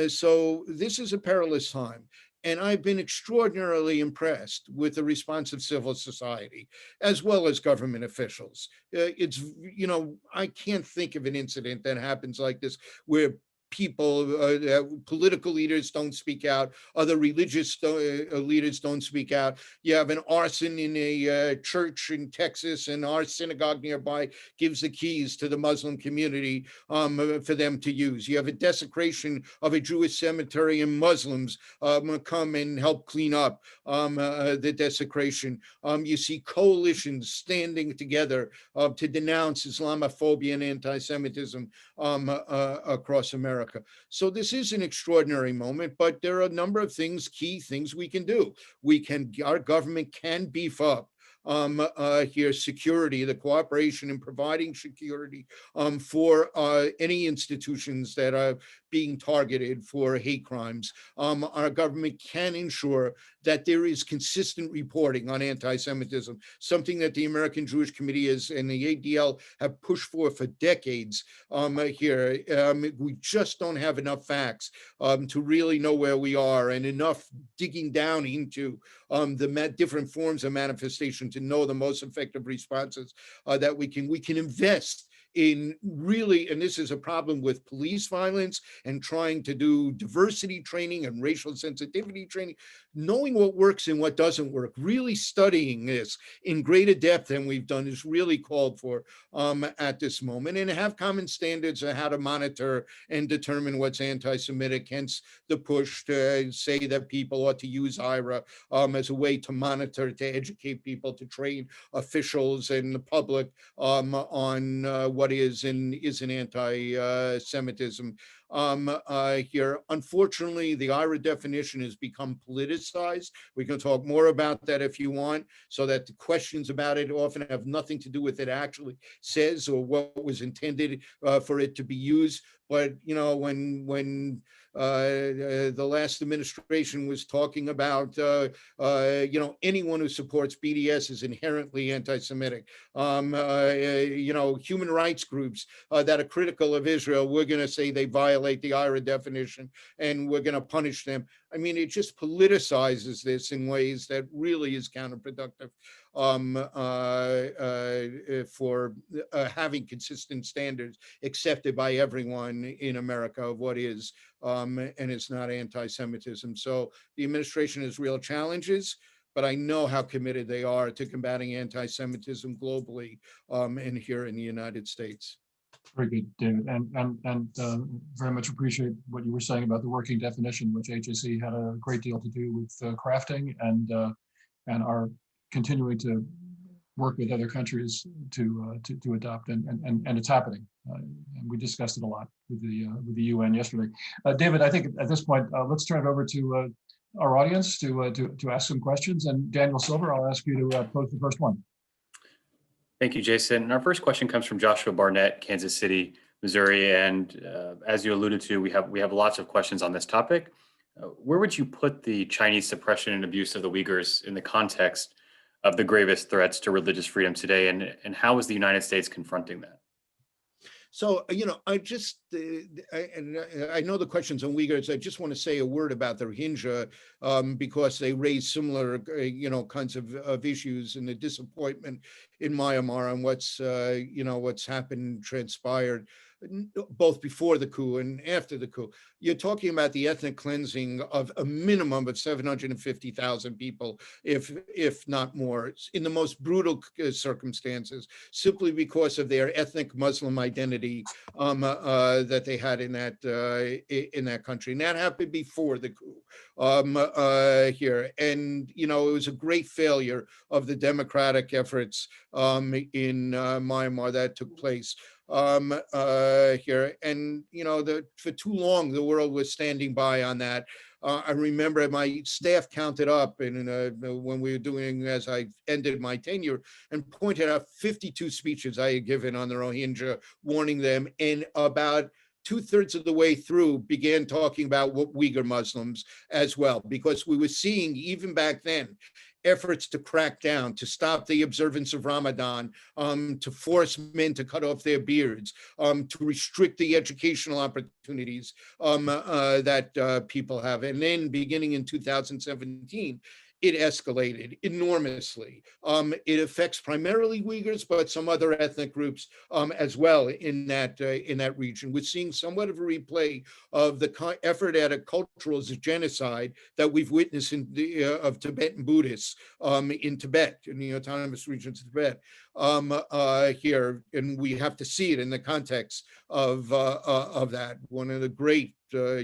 So this is a perilous time. And I've been extraordinarily impressed with the response of civil society, as well as government officials. I can't think of an incident that happens like this where people, political leaders don't speak out, other religious leaders don't speak out. You have an arson in a church in Texas, and our synagogue nearby gives the keys to the Muslim community for them to use. You have a desecration of a Jewish cemetery, and Muslims come and help clean up the desecration. You see coalitions standing together to denounce Islamophobia and anti-Semitism across America. So this is an extraordinary moment, but there are a number of key things we can do. Our government can beef up here security, the cooperation in providing security for any institutions that are being targeted for hate crimes. Our government can ensure that there is consistent reporting on anti-Semitism, something that the American Jewish Committee and the ADL have pushed for decades here. We just don't have enough facts to really know where we are, and enough digging down into the different forms of manifestation to know the most effective responses that we can invest in really, and this is a problem with police violence and trying to do diversity training and racial sensitivity training, knowing what works and what doesn't work, really studying this in greater depth than we've done is really called for at this moment, and have common standards on how to monitor and determine what's anti-Semitic, hence the push to say that people ought to use IRA as a way to monitor, to educate people, to train officials and the public on what is and isn't anti-Semitism here. Unfortunately, the IRA definition has become politicized. We can talk more about that if you want, so that the questions about it often have nothing to do with what it actually says or what was intended for it to be used. But when the last administration was talking about anyone who supports BDS is inherently anti-Semitic. Human rights groups that are critical of Israel, we're going to say they violate the IRA definition and we're going to punish them. I mean, it just politicizes this in ways that really is counterproductive for having consistent standards accepted by everyone in America of what is and it's not anti-Semitism. So the administration has real challenges, but I know how committed they are to combating anti-Semitism globally and here in the United States. Very good, David, and very much appreciate what you were saying about the working definition, which AJC had a great deal to do with crafting, and are continuing to work with other countries to adopt, and it's happening. And we discussed it a lot with the UN yesterday. David, I think at this point, let's turn it over to our audience to ask some questions. And Daniel Silver, I'll ask you to pose the first one. Thank you, Jason. Our first question comes from Joshua Barnett, Kansas City, Missouri. And as you alluded to, we have lots of questions on this topic. Where would you put the Chinese suppression and abuse of the Uyghurs in the context of the gravest threats to religious freedom today? And how is the United States confronting that? So, I know the questions on Uyghurs. I just want to say a word about the Rohingya because they raise similar, kinds of issues, and the disappointment in Myanmar and what's happened, transpired. both before the coup and after the coup. You're talking about the ethnic cleansing of a minimum of 750,000 people, if not more, in the most brutal circumstances, simply because of their ethnic Muslim identity that they had in that country. And that happened before the coup here. And, you know, it was a great failure of the democratic efforts in Myanmar that took place here. And, you know, for too long, the world was standing by on that. I remember my staff counted up and when we were doing, as I ended my tenure, and pointed out 52 speeches I had given on the Rohingya, warning them, and about 2/3 of the way through began talking about Uyghur Muslims as well, because we were seeing even back then efforts to crack down, to stop the observance of Ramadan, to force men to cut off their beards, to restrict the educational opportunities that people have. And then beginning in 2017, it escalated enormously. It affects primarily Uyghurs, but some other ethnic groups as well in that region. We're seeing somewhat of a replay of the effort at a cultural genocide that we've witnessed of Tibetan Buddhists in Tibet, in the autonomous regions of Tibet here, and we have to see it in the context of that. One of the great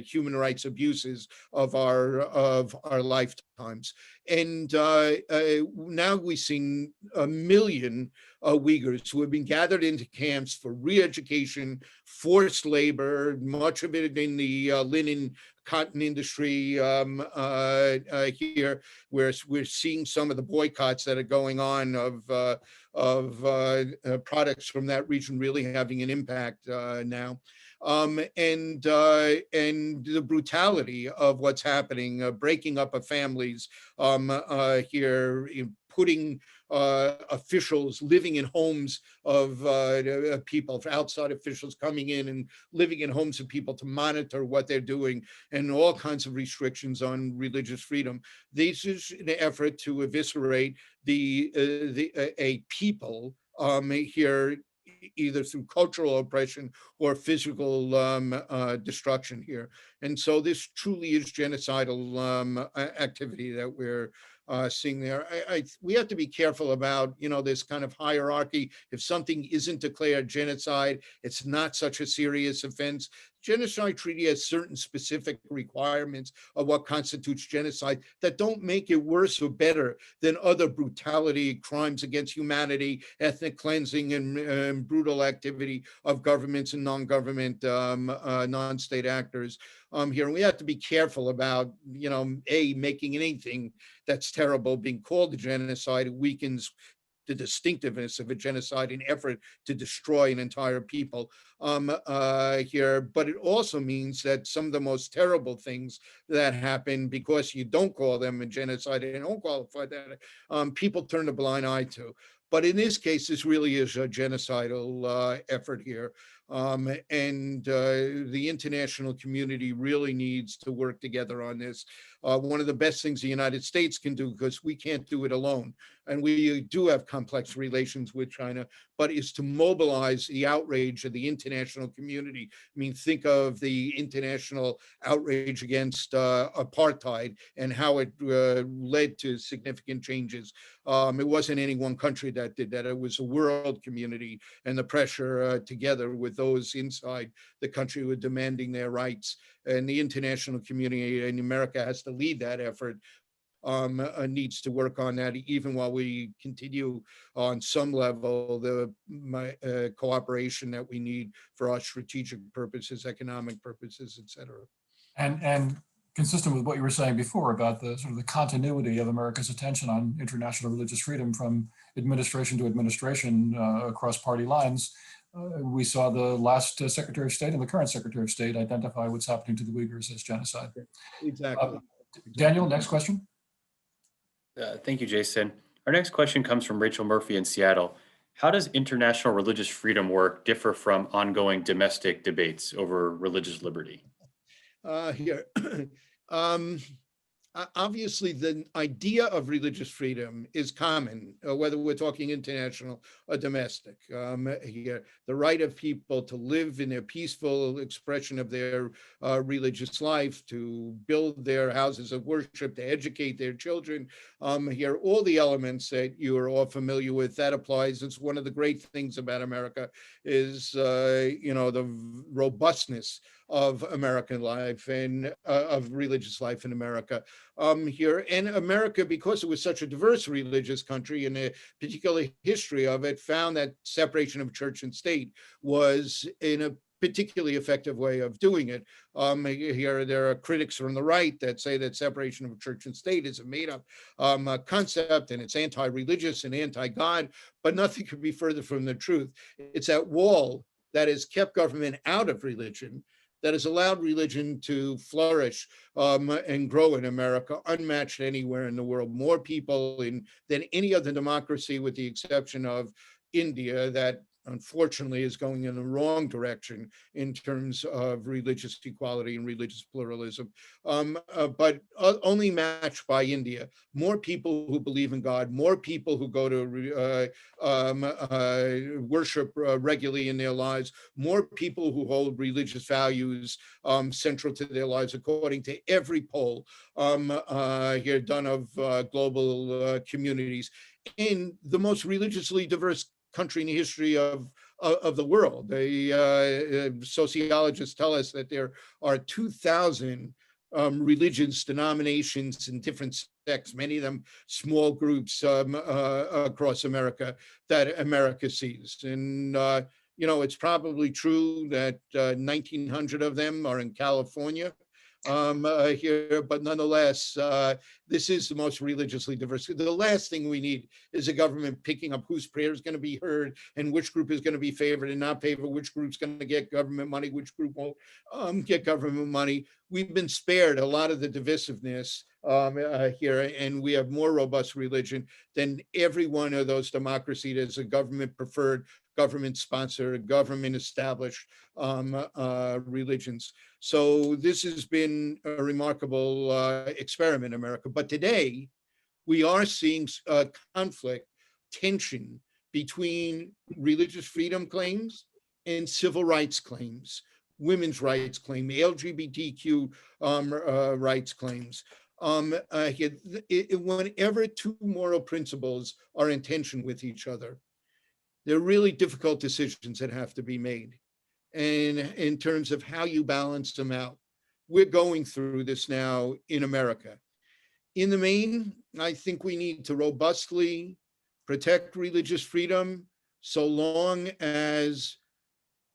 human rights abuses of our lifetimes. And now we've seen 1 million Uyghurs who have been gathered into camps for re-education, forced labor, much of it in the linen cotton industry here, where we're seeing some of the boycotts that are going on of products from that region really having an impact now. And the brutality of what's happening, breaking up of families here, putting officials living in homes of people, outside officials coming in and living in homes of people to monitor what they're doing, and all kinds of restrictions on religious freedom. This is an effort to eviscerate a people here, either through cultural oppression or physical destruction here. And so this truly is genocidal activity that we're seeing there. We have to be careful about, you know, this kind of hierarchy. If something isn't declared genocide, it's not such a serious offense. Genocide treaty has certain specific requirements of what constitutes genocide that don't make it worse or better than other brutality, crimes against humanity, ethnic cleansing, and brutal activity of governments and non-government, non-state actors here. And we have to be careful about, you know, making anything that's terrible being called a genocide. It weakens the distinctiveness of a genocide in effort to destroy an entire people here. But it also means that some of the most terrible things that happen, because you don't call them a genocide and don't qualify that, people turn a blind eye to. But in this case, this really is a genocidal effort here. And the international community really needs to work together on this. One of the best things the United States can do, because we can't do it alone, and we do have complex relations with China, but is to mobilize the outrage of the international community. I mean, think of the international outrage against apartheid and how it led to significant changes. It wasn't any one country that did that. It was a world community, and the pressure together with those inside the country were demanding their rights. And the international community in America has to lead that effort. Needs to work on that, even while we continue on some level the cooperation that we need for our strategic purposes, economic purposes, et cetera. And consistent with what you were saying before about the sort of the continuity of America's attention on international religious freedom from administration to administration across party lines, we saw the last Secretary of State and the current Secretary of State identify what's happening to the Uyghurs as genocide. Exactly. Daniel, next question. Thank you, Jason. Our next question comes from Rachel Murphy in Seattle. How does international religious freedom work differ from ongoing domestic debates over religious liberty? Here, obviously the idea of religious freedom is common, whether we're talking international or domestic. Here, the right of people to live in a peaceful expression of their religious life, to build their houses of worship, to educate their children. Here, all the elements that you are all familiar with, that applies. It's one of the great things about America is, the robustness of American life and of religious life in America. Here in America, because it was such a diverse religious country and a particular history of it, found that separation of church and state was in a particularly effective way of doing it. Here, there are critics from the right that say that separation of church and state is a made-up concept, and it's anti-religious and anti-God, but nothing could be further from the truth. It's that wall that has kept government out of religion, that has allowed religion to flourish and grow in America, unmatched anywhere in the world. More people than any other democracy, with the exception of India, that unfortunately is going in the wrong direction in terms of religious equality and religious pluralism, but only matched by India. More people who believe in God, more people who go to worship regularly in their lives, more people who hold religious values central to their lives, according to every poll here done of global communities, in the most religiously diverse country in the history of the world. Sociologists tell us that there are 2,000 religions, denominations, and different sects, many of them small groups across America, that America sees. And it's probably true that 1,900 of them are in California. Here, but nonetheless, this is the most religiously diverse. The last thing we need is a government picking up whose prayer is going to be heard and which group is going to be favored and not favored, which group's going to get government money, which group won't get government money. We've been spared a lot of the divisiveness here, and we have more robust religion than every one of those democracies that's a government-preferred, government-sponsored, government-established religions. So this has been a remarkable experiment in America. But today, we are seeing conflict, tension between religious freedom claims and civil rights claims, women's rights claims, LGBTQ rights claims. Whenever two moral principles are in tension with each other, there are really difficult decisions that have to be made. And in terms of how you balance them out, we're going through this now in America. In the main, I think we need to robustly protect religious freedom so long as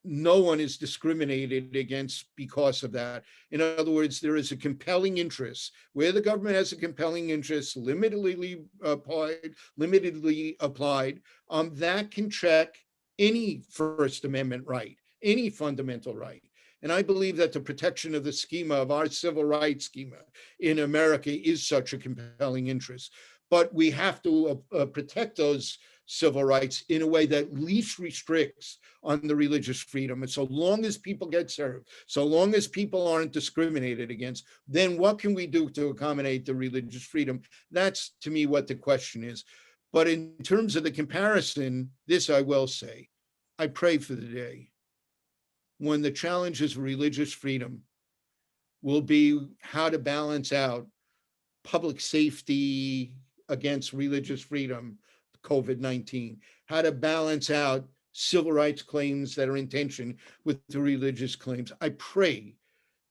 no one is discriminated against because of that. In other words, there is a compelling interest where the government has a compelling interest, limitedly applied, that can check any First Amendment right, any fundamental right. And I believe that the protection of the schema of our civil rights schema in America is such a compelling interest. But we have to protect those civil rights in a way that least restricts on the religious freedom. And so long as people get served, so long as people aren't discriminated against, then what can we do to accommodate the religious freedom? That's, to me, what the question is. But in terms of the comparison, this I will say, I pray for the day when the challenges of religious freedom will be how to balance out public safety against religious freedom, COVID-19, how to balance out civil rights claims that are in tension with the religious claims. I pray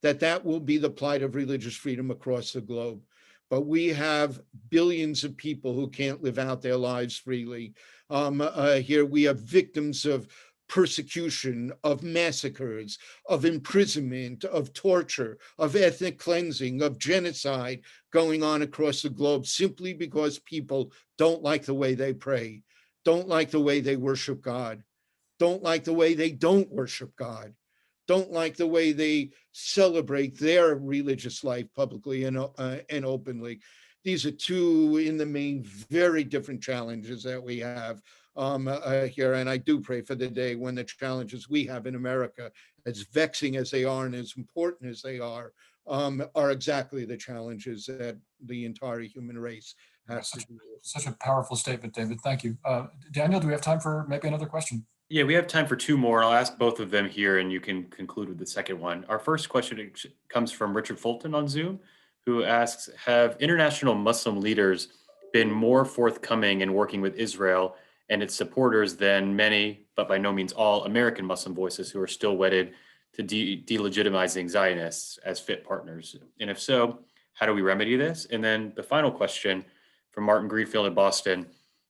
that that will be the plight of religious freedom across the globe. But we have billions of people who can't live out their lives freely. Here we have victims of persecution, of massacres, of imprisonment, of torture, of ethnic cleansing, of genocide going on across the globe simply because people don't like the way they pray, don't like the way they worship God, don't like the way they don't worship God, don't like the way they celebrate their religious life publicly and openly. These are two, in the main, very different challenges that we have here. And I do pray for the day when the challenges we have in America, as vexing as they are and as important as they are are exactly the challenges that the entire human race has to Such, deal with. such a powerful statement, David. Thank you. Daniel, do we have time for maybe another question? Yeah, we have time for two more. I'll ask both of them here and you can conclude with the second one. Our first question comes from Richard Fulton on Zoom, who asks, have international Muslim leaders been more forthcoming in working with Israel and its supporters than many, but by no means all, American Muslim voices who are still wedded to delegitimizing Zionists as fit partners? And if so, how do we remedy this? And then the final question from Martin Greenfield in Boston,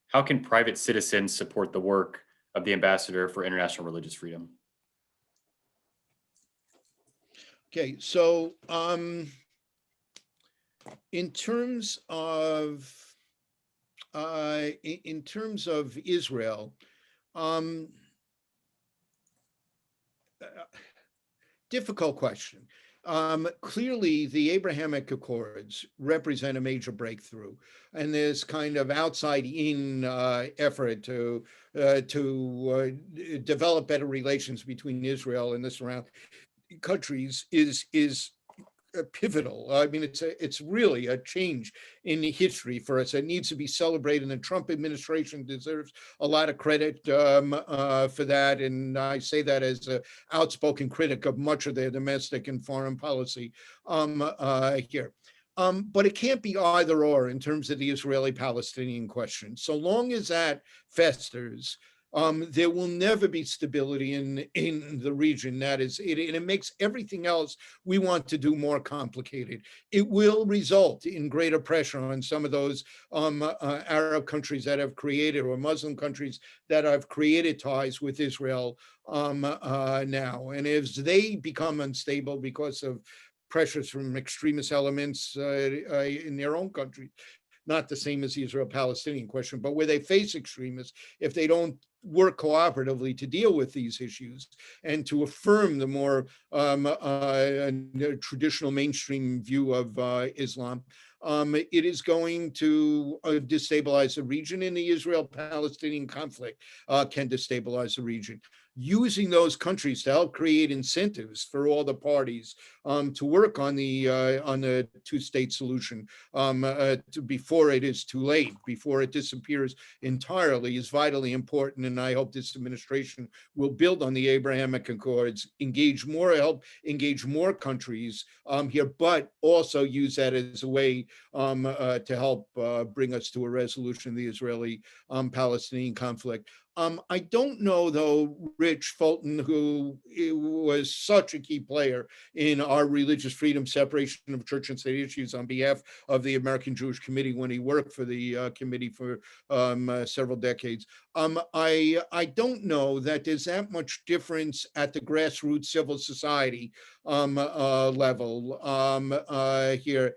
how can private citizens support the work of the Ambassador for International Religious Freedom? Okay, so in terms of Israel, difficult question. Clearly, the Abrahamic Accords represent a major breakthrough, and this kind of outside-in effort to develop better relations between Israel and the surrounding countries is pivotal. I mean, it's really a change in history for us. It needs to be celebrated, and the Trump administration deserves a lot of credit for that. And I say that as an outspoken critic of much of their domestic and foreign policy here. But it can't be either or in terms of the Israeli-Palestinian question. So long as that festers, there will never be stability in the region. That is, and it makes everything else we want to do more complicated. It will result in greater pressure on some of those Arab countries that have created, or Muslim countries that have created ties with Israel now. And as they become unstable because of pressures from extremist elements in their own country, not the same as the Israel-Palestinian question, but where they face extremists, if they don't work cooperatively to deal with these issues and to affirm the more traditional mainstream view of Islam, it is going to destabilize the region, and the Israel-Palestinian conflict can destabilize the region. Using those countries to help create incentives for all the parties to work on the two-state solution before it is too late, before it disappears entirely, is vitally important. And I hope this administration will build on the Abrahamic Accords, help engage more countries here, but also use that as a way to help bring us to a resolution of the Israeli-Palestinian conflict. I don't know, though, Rich Fulton, who was such a key player in our religious freedom, separation of church and state issues on behalf of the American Jewish Committee when he worked for the committee for several decades. I don't know that there's that much difference at the grassroots civil society level here.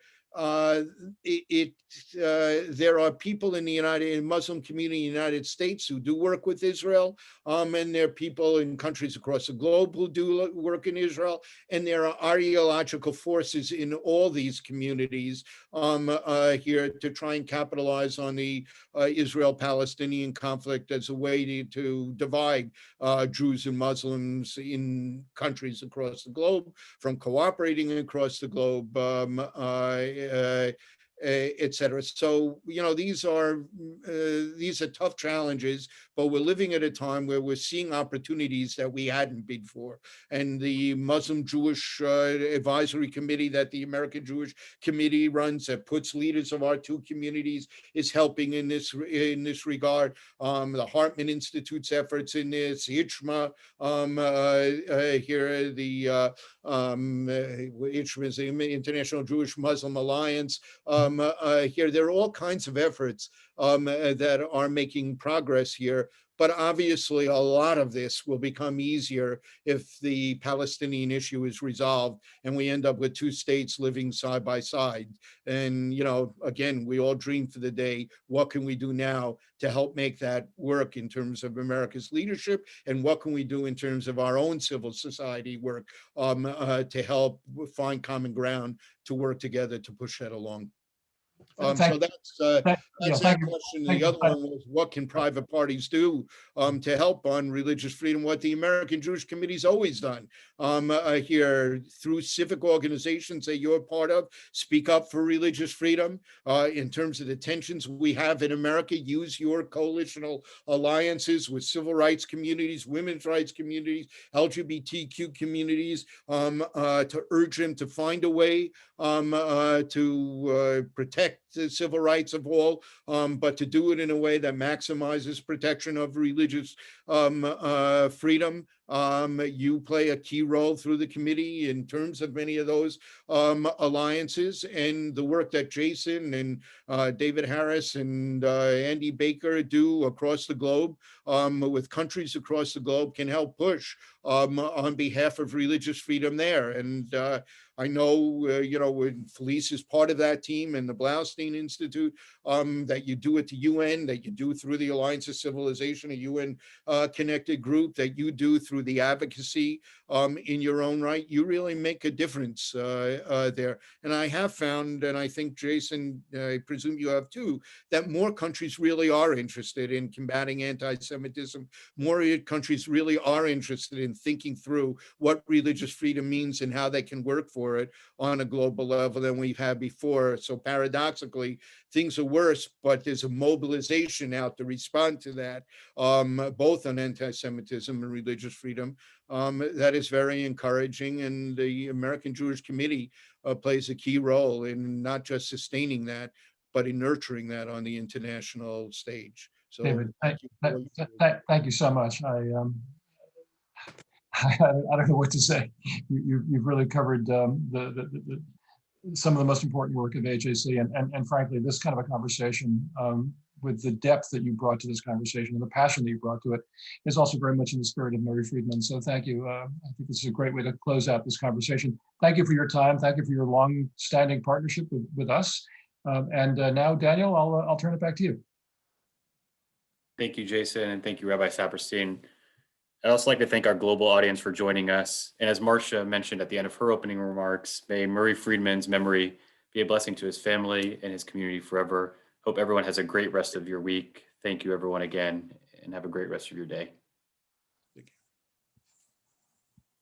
There are people in the Muslim community in the United States who do work with Israel, and there are people in countries across the globe who do work in Israel, and there are ideological forces in all these communities here to try and capitalize on the Israel-Palestinian conflict as a way to divide Jews and Muslims in countries across the globe, from cooperating across the globe, et cetera. So, these are tough challenges, but we're living at a time where we're seeing opportunities that we hadn't before. And the Muslim Jewish Advisory Committee that the American Jewish Committee runs, that puts leaders of our two communities, is helping in this regard. The Hartman Institute's efforts in this, IJMA here, the IJMA is the International Jewish Muslim Alliance. Here, there are all kinds of efforts that are making progress here. But obviously, a lot of this will become easier if the Palestinian issue is resolved and we end up with two states living side by side. And, again, we all dream for the day. What can we do now to help make that work in terms of America's leadership? And what can we do in terms of our own civil society work to help find common ground to work together to push that along? So Thank, that's yeah, that thank you. question. Thank The you. other one was, what can private parties do to help on religious freedom? What the American Jewish Committee's always done here through civic organizations that you're part of, speak up for religious freedom. In terms of the tensions we have in America, use your coalitional alliances with civil rights communities, women's rights communities, LGBTQ communities to urge them to find a way to protect the civil rights of all, but to do it in a way that maximizes protection of religious freedom. You play a key role through the committee in terms of many of those alliances, and the work that Jason and David Harris and Andy Baker do across the globe with countries across the globe can help push on behalf of religious freedom there. And I know, when Felice is part of that team and the Blaustein Institute, that you do at the UN, that you do through the Alliance of Civilization, a UN connected group, that you do through the advocacy in your own right. You really make a difference there. And I have found, and I think Jason, I presume you have too, that more countries really are interested in combating anti-Semitism. More countries really are interested in thinking through what religious freedom means and how they can work for it on a global level than we've had before. So paradoxically, things are worse, but there's a mobilization now to respond to that, both on anti-Semitism and religious freedom. That is very encouraging, and the American Jewish Committee plays a key role in not just sustaining that, but in nurturing that on the international stage. So David, thank you. thank you so much. I don't know what to say. You've really covered some of the most important work of AJC, and frankly, this kind of a conversation with the depth that you brought to this conversation and the passion that you brought to it is also very much in the spirit of Murray Friedman. So thank you. I think this is a great way to close out this conversation. Thank you for your time. Thank you for your long-standing partnership with us. And now, Daniel, I'll turn it back to you. Thank you, Jason, and thank you, Rabbi Saperstein. I'd also like to thank our global audience for joining us. And as Marcia mentioned at the end of her opening remarks, may Murray Friedman's memory be a blessing to his family and his community forever. Hope everyone has a great rest of your week. Thank you, everyone, again, and have a great rest of your day.